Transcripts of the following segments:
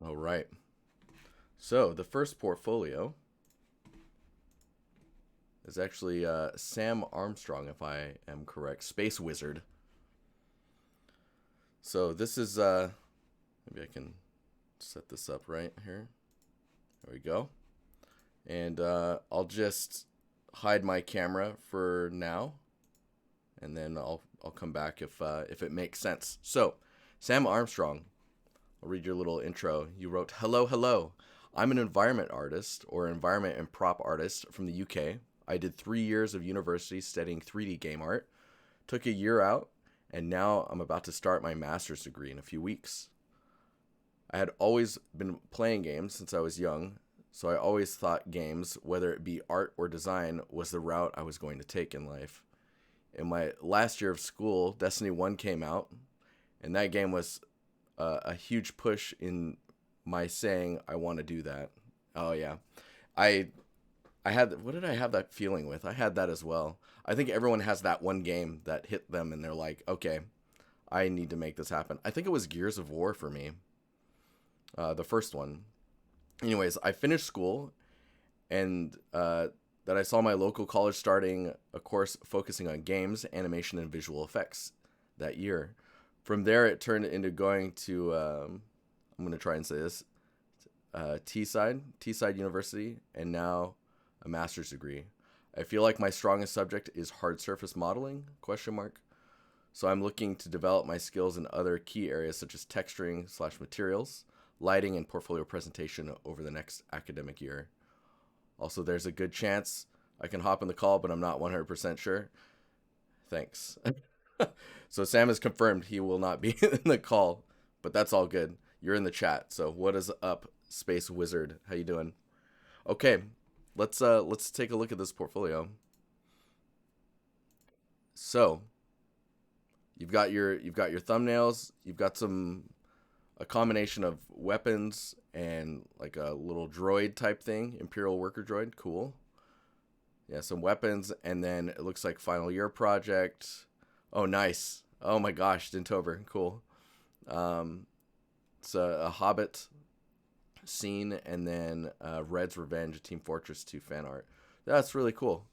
All right. So the first portfolio is actually Sam Armstrong, if I am correct, Space Wizard. So this is maybe I can set this up right here. There we go. And I'll just hide my camera for now, and then I'll come back if it makes sense. So, Sam Armstrong, I'll read your little intro. You wrote, "Hello, hello. I'm an environment artist or environment and prop artist from the UK. I did 3 years of university studying 3D game art, took a year out, and now I'm about to start my master's degree in a few weeks. I had always been playing games since I was young, so I always thought games, whether it be art or design, was the route I was going to take in life. In my last year of school, Destiny 1 came out, and that game was a huge push in my saying I want to do that. Oh yeah. I I had what did I have that feeling with? I had that as well. I think everyone has that one game that hit them and they're like, "Okay, I need to make this happen." I think it was Gears of War for me. The first one. Anyways, I finished school and that I saw my local college starting a course focusing on games, animation, and visual effects that year. From there, it turned into going to I'm going to try and say this Teesside University, and now a master's degree. I feel like my strongest subject is hard surface modeling? Question mark. So I'm looking to develop my skills in other key areas such as texturing slash materials, lighting, and portfolio presentation over the next academic year. Also, there's a good chance I can hop in the call, but I'm not 100% sure. Thanks. So Sam has confirmed he will not be in the call, but that's all good. You're in the chat. So what is up, Space Wizard? How you doing? Okay, let's take a look at this portfolio. So you've got your thumbnails. You've got some a combination of weapons and like a little droid type thing, Imperial worker droid. Cool. Yeah, some weapons, and then it looks like final year project. Oh, nice. Oh my gosh, Dintover, cool. Um, it's a Hobbit scene, and then Red's Revenge, Team Fortress 2 fan art. That's really cool.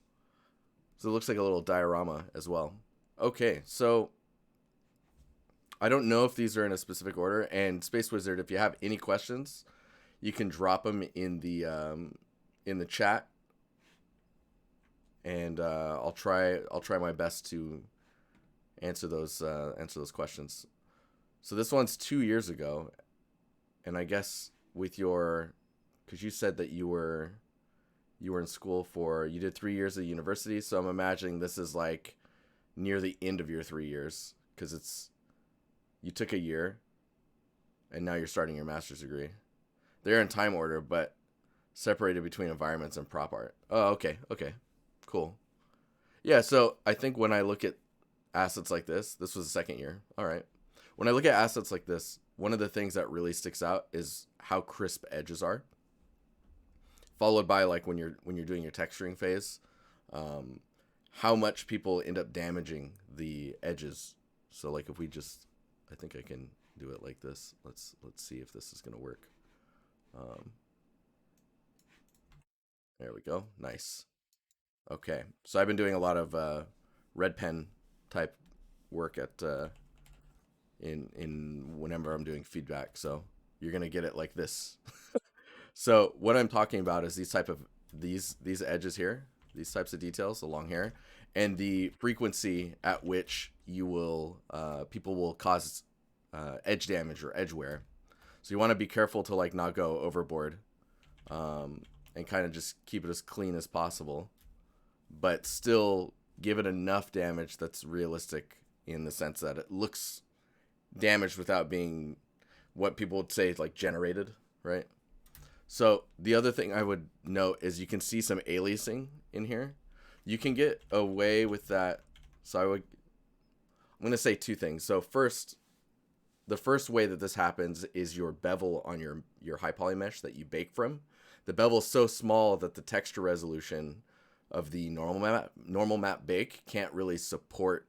So it looks like a little diorama as well. Okay, so I don't know if these are in a specific order. And Space Wizard, if you have any questions, you can drop them in the chat, and I'll try my best to answer those questions. So this one's 2 years ago, and I guess with your, because you said that you were in school for you did 3 years of university, so I'm imagining this is like near the end of your 3 years because it's you took a year and now you're starting your master's degree. They're in time order, but separated between environments and prop art. Oh, okay, okay, cool. Yeah, so I think when I look at assets like this was the second year. All right. When I look at assets like this, one of the things that really sticks out is how crisp edges are, followed by like when you're doing your texturing phase, um, how much people end up damaging the edges. So like if we just, I think I can do it like this. Let's see if this is gonna work. Um, there we go. Nice. Okay. So I've been doing a lot of red pen type work at in whenever I'm doing feedback. So you're gonna get it like this. So what I'm talking about is these edges here, these types of details along here, and the frequency at which you will people will cause edge damage or edge wear. So you want to be careful to like not go overboard, and kind of just keep it as clean as possible, but still give it enough damage that's realistic in the sense that it looks damaged without being what people would say like generated, right? So the other thing I would note is you can see some aliasing in here. You can get away with that. So I'm going to say two things. So first, the first way that this happens is your bevel on your high poly mesh that you bake from. The bevel is so small that the texture resolution of the normal map bake can't really support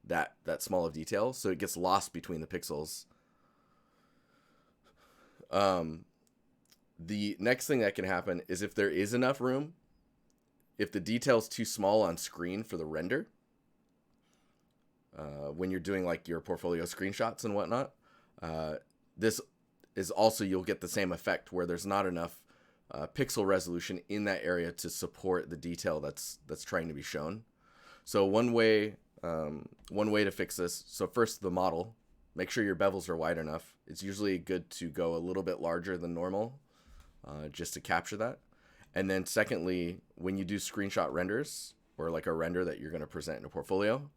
that small of detail, so it gets lost between the pixels. The next thing that can happen is if there is enough room, if the detail's too small on screen for the render, when you're doing like your portfolio screenshots and whatnot, this is also, you'll get the same effect where there's not enough pixel resolution in that area to support the detail that's trying to be shown. So one way to fix this, so first the model, make sure your bevels are wide enough. It's usually good to go a little bit larger than normal, just to capture that. And then secondly, when you do screenshot renders or like a render that you're going to present in a portfolio,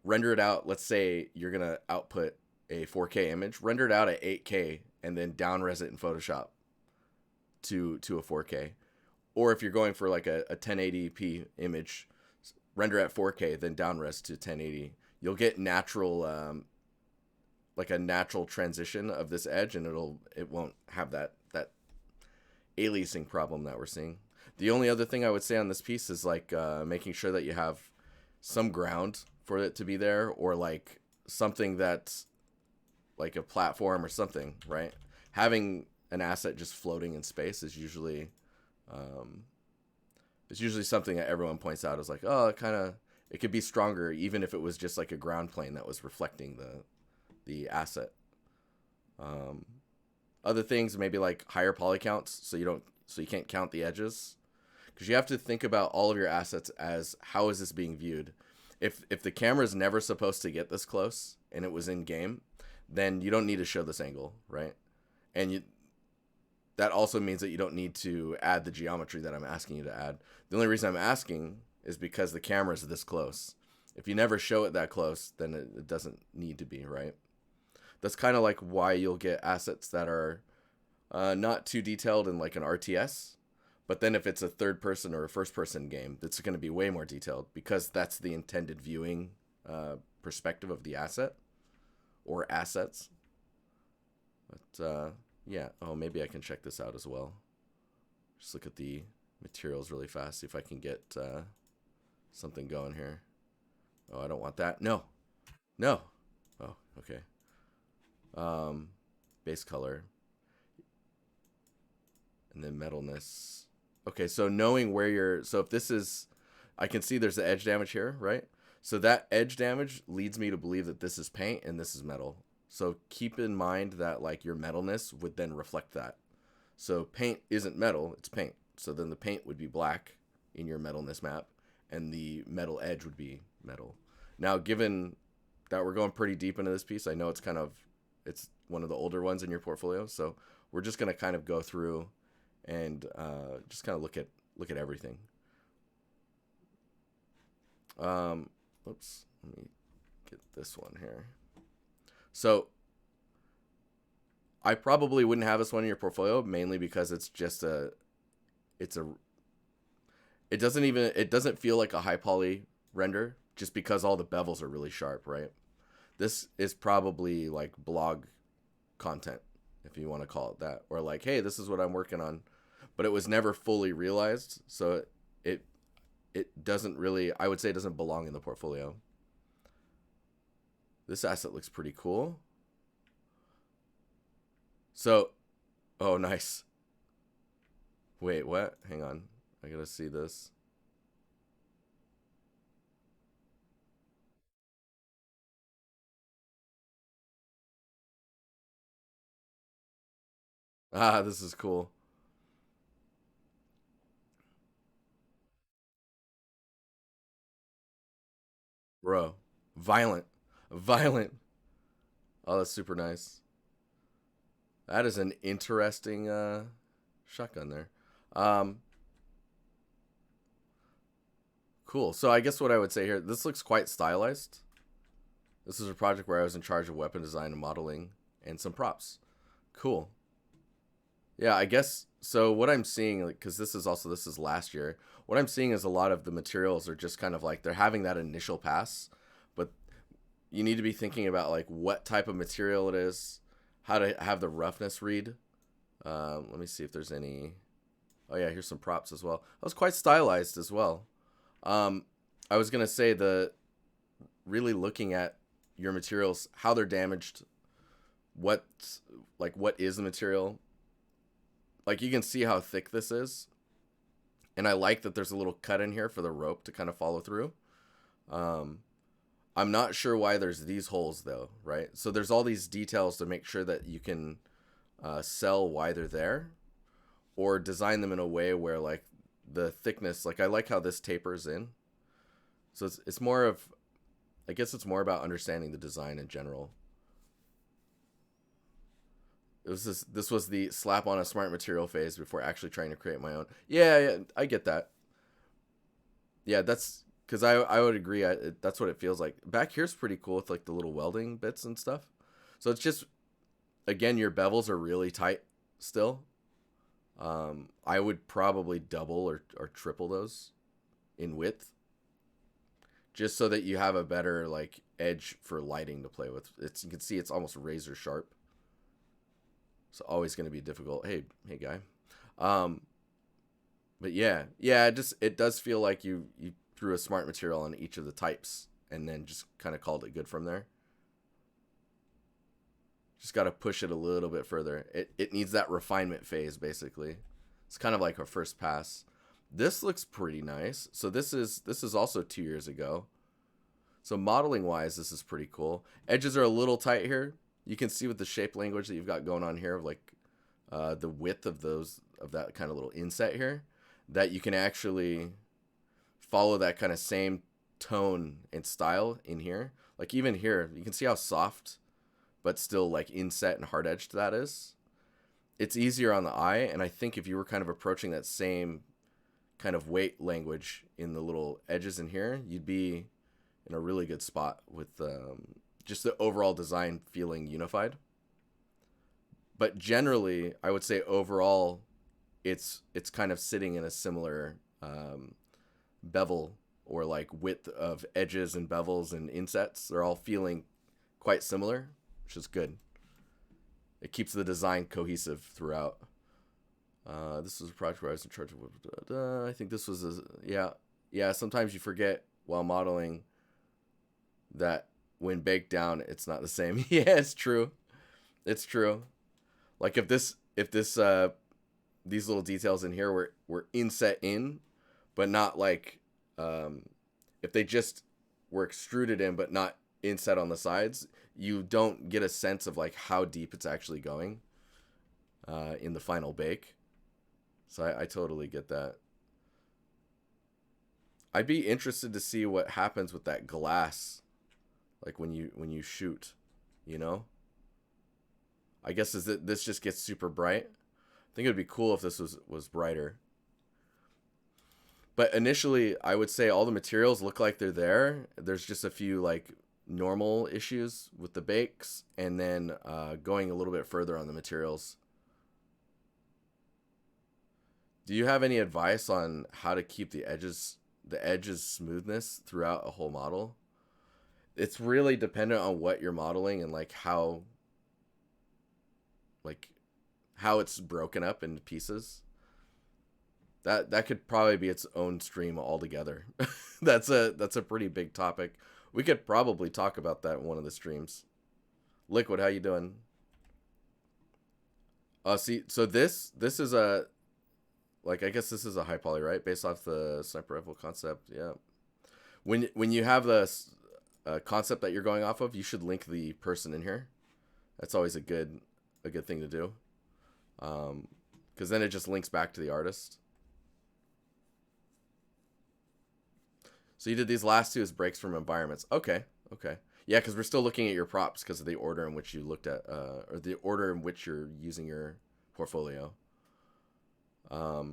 render it out. Let's say you're going to output a 4K image, render it out at 8K and then down res it in Photoshop to a 4K. Or if you're going for like a 1080p image, render at 4K, then down res to 1080. You'll get natural, like a natural transition of this edge, and it won't have that aliasing problem that we're seeing. The only other thing I would say on this piece is like making sure that you have some ground for it to be there, or like something that's like a platform or something, right? Having an asset just floating in space is usually something that everyone points out as like, oh, it could be stronger even if it was just like a ground plane that was reflecting the asset. Other things, maybe like higher poly counts, so you can't count the edges, because you have to think about all of your assets as how is this being viewed. If the camera is never supposed to get this close and it was in game, then you don't need to show this angle, right? And that also means that you don't need to add the geometry that I'm asking you to add. The only reason I'm asking is because the camera is this close. If you never show it that close, then it doesn't need to be, right? That's kind of like why you'll get assets that are not too detailed in like an RTS. But then if it's a third person or a first person game, it's going to be way more detailed, because that's the intended viewing perspective of the asset or assets. But yeah, oh, maybe I can check this out as well. Just look at the materials really fast, see if I can get something going here. Oh, I don't want that. No. Oh, okay. Base color. And then metalness. Okay, so knowing where so if this is, I can see there's the edge damage here, right? So that edge damage leads me to believe that this is paint and this is metal. So keep in mind that like your metalness would then reflect that. So paint isn't metal, it's paint. So then the paint would be black in your metalness map, and the metal edge would be metal. Now, given that we're going pretty deep into this piece, I know it's one of the older ones in your portfolio, so we're just going to kind of go through and just kind of look at everything. Oops, let me get this one here. So I probably wouldn't have this one in your portfolio, mainly because it doesn't feel like a high poly render, just because all the bevels are really sharp, right? This is probably like blog content, if you want to call it that, or like, hey, this is what I'm working on, but it was never fully realized, so it doesn't really, I would say, it doesn't belong in the portfolio. This asset looks pretty cool. So, oh, nice. Wait, what? Hang on. I gotta see this. Ah, this is cool. Bro. Violent. Violent. Oh, that's super nice. That is an interesting shotgun there. Um, cool. So I guess what I would say here, this looks quite stylized. This is a project where I was in charge of weapon design and modeling and some props. Cool. Yeah, I guess so. What I'm seeing, like, because this is last year. What I'm seeing is a lot of the materials are just kind of like they're having that initial pass, but you need to be thinking about like what type of material it is, how to have the roughness read. Let me see if there's any. Oh yeah, here's some props as well. That was quite stylized as well. I was gonna say really looking at your materials, how they're damaged, what is the material. Like you can see how thick this is. And I like that there's a little cut in here for the rope to kind of follow through. I'm not sure why there's these holes though, right? So there's all these details to make sure that you can sell why they're there, or design them in a way where like the thickness, like I like how this tapers in. So it's more of, I guess it's more about understanding the design in general. This was the slap on a smart material phase before actually trying to create my own. Yeah, I get that. Yeah, that's because I would agree. That's what it feels like. Back here's pretty cool with like the little welding bits and stuff. So it's just, again, your bevels are really tight still. I would probably double or triple those in width, just so that you have a better like edge for lighting to play with. You can see it's almost razor sharp. It's always going to be difficult. Hey guy. But yeah, it does feel like you threw a smart material on each of the types and then just kind of called it good from there. Just got to push it a little bit further. It needs that refinement phase, basically. It's kind of like a first pass. This looks pretty nice. So this is also 2 years ago. So modeling wise, this is pretty cool. Edges are a little tight here. You can see with the shape language that you've got going on here, of like the width of that kind of little inset here, that you can actually follow that kind of same tone and style in here. Like even here, you can see how soft but still like inset and hard edged that is. It's easier on the eye, and I think if you were kind of approaching that same kind of weight language in the little edges in here, you'd be in a really good spot with just the overall design feeling unified. But generally, I would say overall, it's kind of sitting in a similar bevel or like width of edges and bevels and insets. They're all feeling quite similar, which is good. It keeps the design cohesive throughout. This was a project where I was in charge of. I think this was yeah. Sometimes you forget while modeling that when baked down, it's not the same. Yeah, it's true. It's true. Like if these little details in here were inset in, but not like if they just were extruded in but not inset on the sides, you don't get a sense of like how deep it's actually going in the final bake. So I totally get that. I'd be interested to see what happens with that glass, like when you shoot, you know. I guess this just gets super bright. I think it would be cool if this was brighter. But initially, I would say all the materials look like they're there. There's just a few like normal issues with the bakes, and then going a little bit further on the materials. Do you have any advice on how to keep the edges smoothness throughout a whole model? It's really dependent on what you're modeling and like how it's broken up into pieces. That could probably be its own stream altogether. That's a pretty big topic. We could probably talk about that in one of the streams. Liquid, how you doing? See, so this is a, like, I guess this is a high poly, right? Based off the sniper rifle concept, yeah. When you have the concept that you're going off of, you should link the person in here. That's always a good thing to do, because then it just links back to the artist. So you did these last two as breaks from environments. Okay. Yeah, because we're still looking at your props because of the order in which you looked at, or the order in which you're using your portfolio. But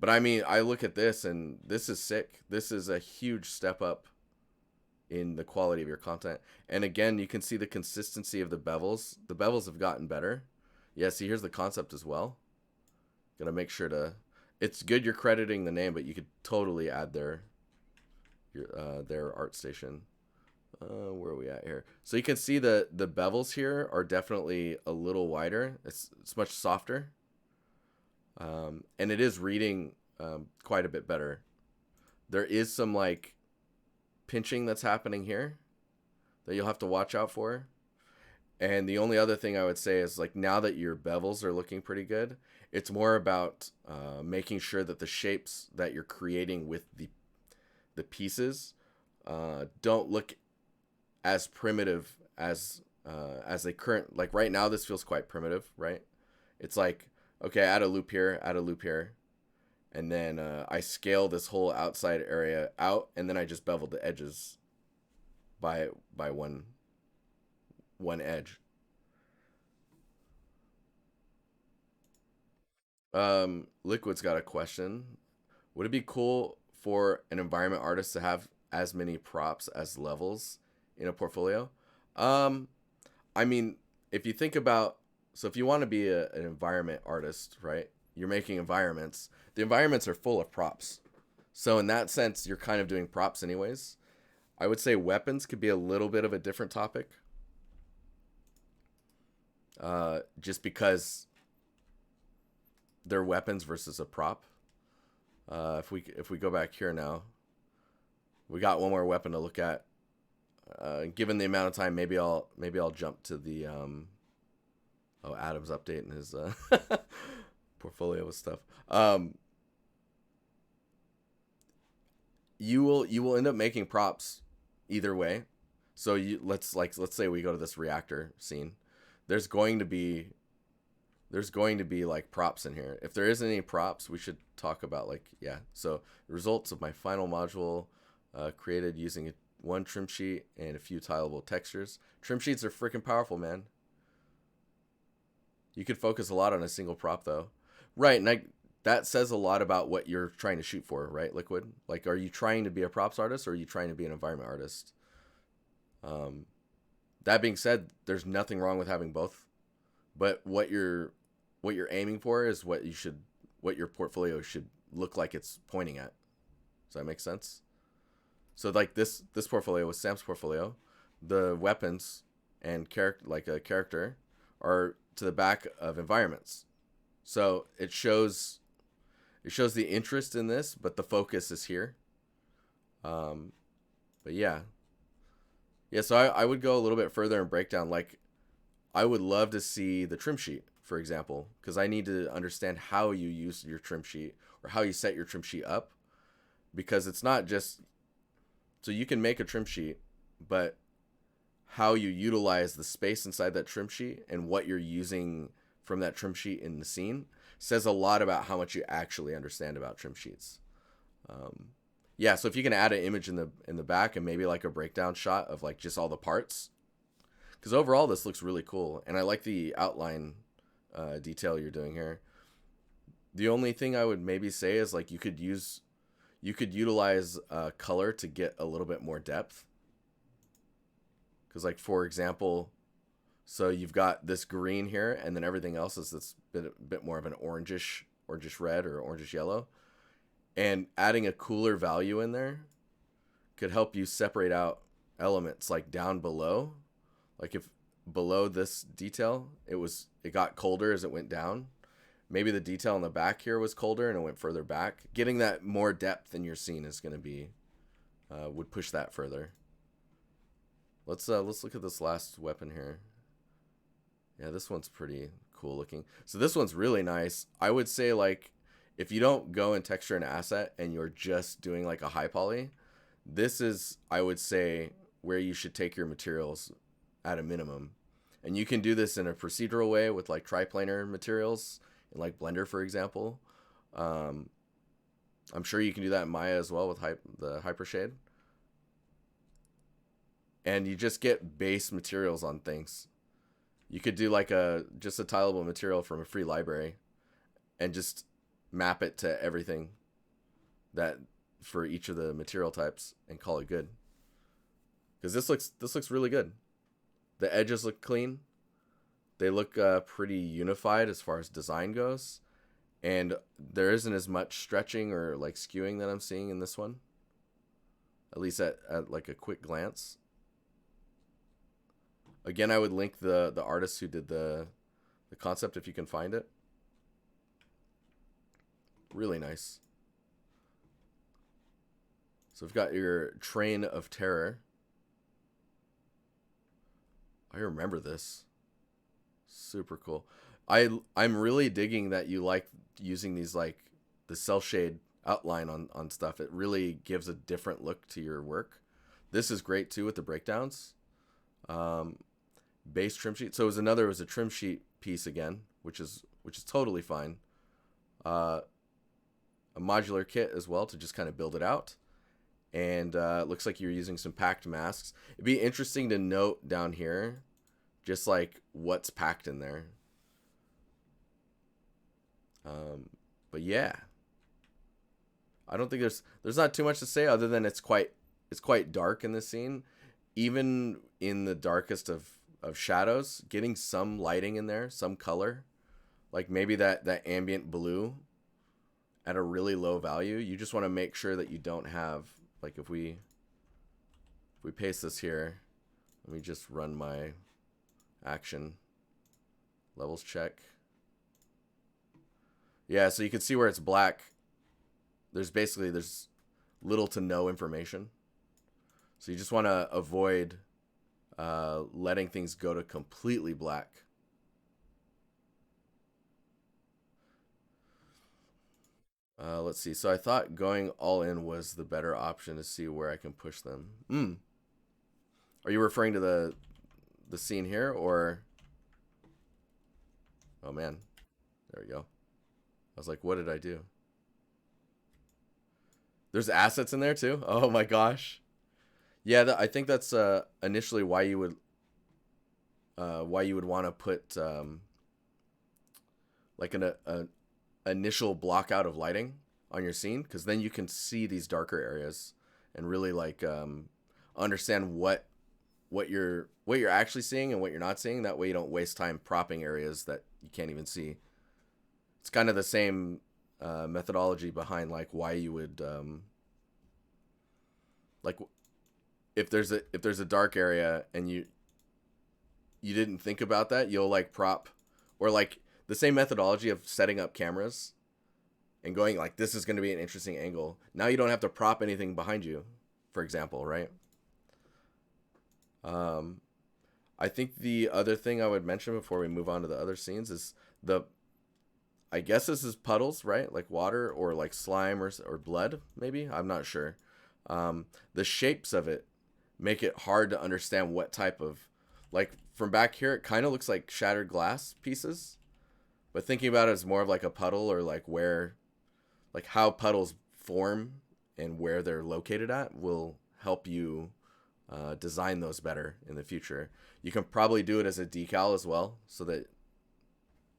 I mean, I look at this and this is sick. This is a huge step up in the quality of your content. And again, you can see the consistency of the bevels. The bevels have gotten better. Yeah, see, here's the concept as well. Gonna make sure to... It's good you're crediting the name, but you could totally add their art station. Where are we at here? So you can see the bevels here are definitely a little wider. It's much softer. And it is reading quite a bit better. There is some like pinching that's happening here that you'll have to watch out for. And the only other thing I would say is like now that your bevels are looking pretty good, it's more about making sure that the shapes that you're creating with the pieces don't look as primitive as they current, like right now this feels quite primitive, right? It's like, okay, add a loop here, add a loop here, and then I scale this whole outside area out, and then I just bevel the edges by one edge. Liquid's got a question. Would it be cool for an environment artist to have as many props as levels in a portfolio? Um, I mean, if you think about, so if you want to be an environment artist, right? You're making environments. The environments are full of props. So in that sense, you're kind of doing props anyways. I would say weapons could be a little bit of a different topic. Just because they're weapons versus a prop. If we go back here now, we got one more weapon to look at. Given the amount of time, maybe I'll jump to the Adam's updating his portfolio with stuff. You will end up making props either way. So let's say we go to this reactor scene. There's going to be like props in here. If there isn't any props, we should talk about like, yeah. So the results of my final module created using one trim sheet and a few tileable textures. Trim sheets are freaking powerful, man. You could focus a lot on a single prop though. Right, and that says a lot about what you're trying to shoot for, right, Liquid? Like, are you trying to be a props artist or are you trying to be an environment artist? That being said, there's nothing wrong with having both. But what you're aiming for is what your portfolio should look like it's pointing at. Does that make sense? So like this portfolio was Sam's portfolio. The weapons and character are to the back of environments. So it shows the interest in this, but the focus is here. But yeah. Yeah, so I would go a little bit further and break down, like, I would love to see the trim sheet, for example, because I need to understand how you use your trim sheet or how you set your trim sheet up, because it's not just, so you can make a trim sheet, but how you utilize the space inside that trim sheet and what you're using from that trim sheet in the scene says a lot about how much you actually understand about trim sheets. Yeah, so if you can add an image in the back and maybe like a breakdown shot of like just all the parts, because overall this looks really cool, and I like the outline detail you're doing here. The only thing I would maybe say is like you could utilize color to get a little bit more depth. Because like for example, so you've got this green here, and then everything else is this bit more of an orangish red or orangish yellow, and adding a cooler value in there could help you separate out elements like down below. Like if below this detail, it got colder as it went down. Maybe the detail in the back here was colder and it went further back. Getting that more depth in your scene is going to be, would push that further. Let's look at this last weapon here. Yeah, this one's pretty cool looking. So this one's really nice. I would say like, if you don't go and texture an asset and you're just doing like a high poly, this is, I would say, where you should take your materials at a minimum. And you can do this in a procedural way with like triplanar materials in like Blender, for example. I'm sure you can do that in Maya as well with the Hypershade. And you just get base materials on things. You could do like just a tileable material from a free library and just map it to everything that for each of the material types and call it good. Because this looks really good. The edges look clean. They look pretty unified as far as design goes, and there isn't as much stretching or like skewing that I'm seeing in this one. At least at like a quick glance. Again, I would link the artist who did the concept if you can find it. Really nice. So we've got your Train of Terror. I remember this. Super cool. I'm really digging that you like using these like the cell shade outline on stuff. It really gives a different look to your work. This is great too with the breakdowns. Um, Base trim sheet. So it was a trim sheet piece again, which is totally fine. Uh, a modular kit as well to just kind of build it out. And it looks like you're using some packed masks. It'd be interesting to note down here, just like what's packed in there. Um, but yeah, I don't think there's not too much to say other than it's quite dark in this scene. Even in the darkest of shadows, getting some lighting in there, some color, like maybe that ambient blue at a really low value. You just want to make sure that you don't have, like, if we paste this here, let me just run my action levels check. Yeah, so you can see where it's black. There's little to no information. So you just want to avoid letting things go to completely black. Let's see. So I thought going all in was the better option to see where I can push them. Are you referring to the scene here, or? Oh man, there we go. I was like, what did I do? There's assets in there too. Oh my gosh. Yeah, I think that's initially why you would want to put like an initial block out of lighting on your scene, because then you can see these darker areas and really like understand what you're actually seeing and what you're not seeing. That way you don't waste time propping areas that you can't even see. It's kind of the same methodology behind like why you would like if there's a dark area and you didn't think about that, you'll like prop, or like the same methodology of setting up cameras and going like, this is going to be an interesting angle. Now you don't have to prop anything behind you, for example, right? Um, I think the other thing I would mention before we move on to the other scenes is I guess this is puddles, right? Like water or like slime or blood, maybe. I'm not sure. The shapes of it make it hard to understand what type of, like from back here, it kind of looks like shattered glass pieces. But thinking about it as more of like a puddle, or like like how puddles form and where they're located at will help you design those better in the future. You can probably do it as a decal as well, so that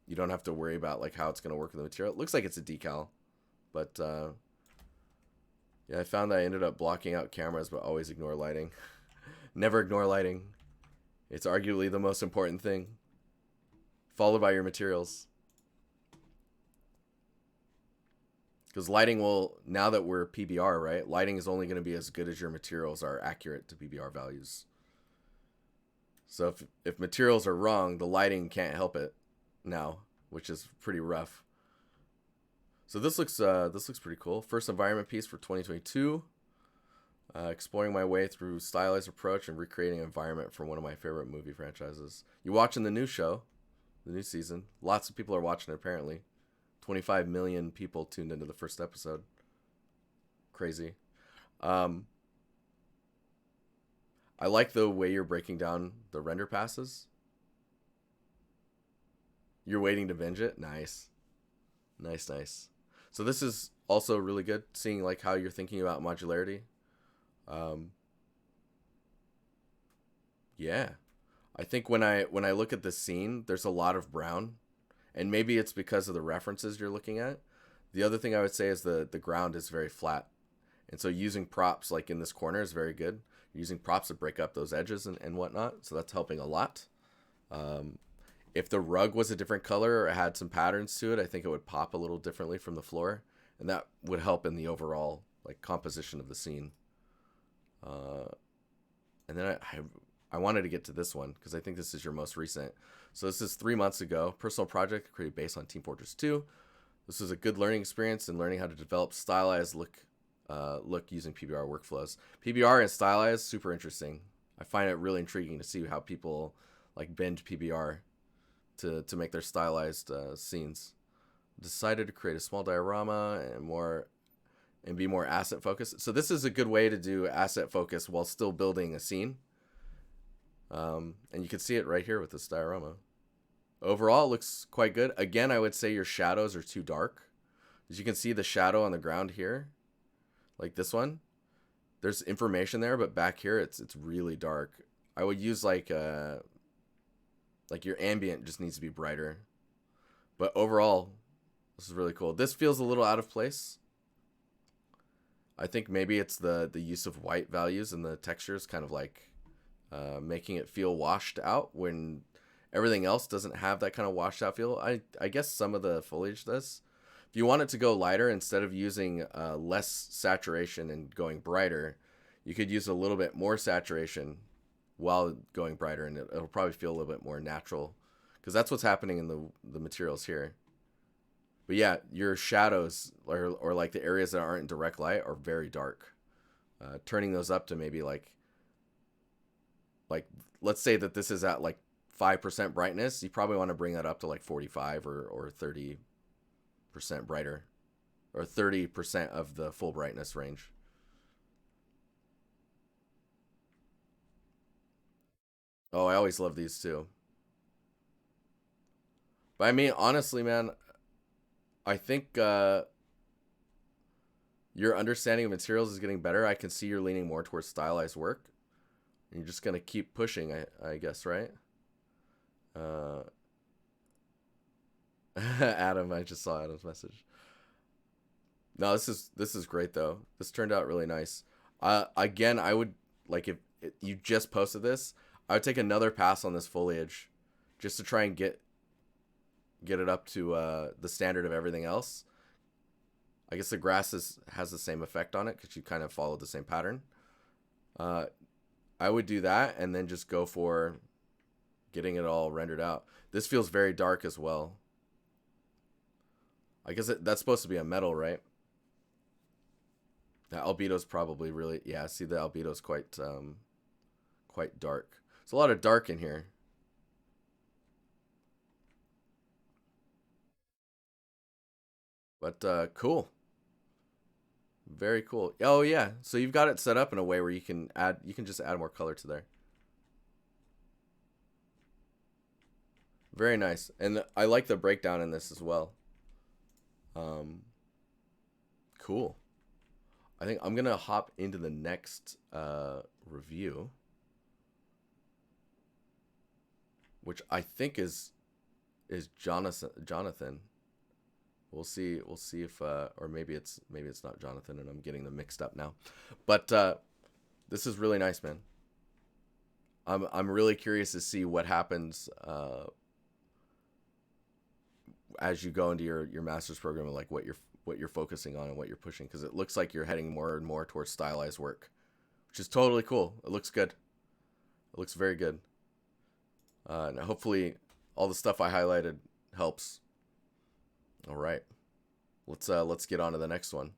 you don't have to worry about like how it's going to work with the material. It looks like it's a decal, but yeah, I found that I ended up blocking out cameras, but always ignore lighting. Never ignore lighting. It's arguably the most important thing, followed by your materials. Because lighting will, now that we're PBR, right? Lighting is only going to be as good as your materials are accurate to PBR values. So if materials are wrong, the lighting can't help it now, which is pretty rough. So this looks pretty cool. First environment piece for 2022. Exploring my way through stylized approach and recreating an environment from one of my favorite movie franchises. You watching the new show, the new season? Lots of people are watching it apparently. 25 million people tuned into the first episode. Crazy. I like the way you're breaking down the render passes. You're waiting to binge it? Nice. Nice. So this is also really good, seeing like how you're thinking about modularity. Yeah. I think when I look at this scene, there's a lot of brown, and maybe it's because of the references you're looking at. The other thing I would say is the ground is very flat, and so using props like in this corner is very good. You're using props to break up those edges and whatnot, so that's helping a lot. If the rug was a different color or had some patterns to it, I think it would pop a little differently from the floor, and that would help in the overall like composition of the scene. And then I wanted to get to this one because I think this is your most recent. So this is 3 months ago. Personal project created based on Team Fortress 2. This was a good learning experience in learning how to develop stylized look using PBR workflows. PBR and stylized, super interesting. I find it really intriguing to see how people like bend PBR to make their stylized scenes. Decided to create a small diorama and be more asset focused. So this is a good way to do asset focus while still building a scene. And you can see it right here with this diorama. Overall, it looks quite good. Again, I would say your shadows are too dark. As you can see the shadow on the ground here, like this one, there's information there, but back here it's really dark. I would use like your ambient just needs to be brighter. But overall, this is really cool. This feels a little out of place. I think maybe it's the use of white values and the textures kind of like making it feel washed out when everything else doesn't have that kind of washed out feel. I guess some of the foliage does. If you want it to go lighter, instead of using less saturation and going brighter, you could use a little bit more saturation while going brighter, and it'll probably feel a little bit more natural, because that's what's happening in the materials here. But yeah, your shadows or like the areas that aren't in direct light are very dark. Turning those up to maybe like let's say that this is at like 5% brightness, you probably want to bring that up to like 45 or 30% brighter, or 30% of the full brightness range. Oh, I always love these too. But I mean, honestly, man, I think your understanding of materials is getting better. I can see you're leaning more towards stylized work. And you're just going to keep pushing, I guess, right? Adam, I just saw Adam's message. No, this is great though. This turned out really nice. Again, I would like if you just posted this, I would take another pass on this foliage, just to try and get it up to the standard of everything else. I guess the grass has the same effect on it because you kind of followed the same pattern. I would do that and then just go for getting it all rendered out. This feels very dark as well. I guess that's supposed to be a metal, right? The albedo's probably really, yeah, see the albedo's quite dark. There's a lot of dark in here. But cool. Very cool. Oh yeah, so you've got it set up in a way where you can just add more color to there. Very nice. And I like the breakdown in this as well. Cool. I think I'm gonna hop into the next review, which I think is Jonathan. We'll see if or maybe it's not Jonathan and I'm getting them mixed up now. But this is really nice, man. I'm really curious to see what happens as you go into your master's program, and like what you're focusing on and what you're pushing, because it looks like you're heading more and more towards stylized work, which is totally cool. It looks good. It looks very good. And hopefully all the stuff I highlighted helps. All right, let's get on to the next one.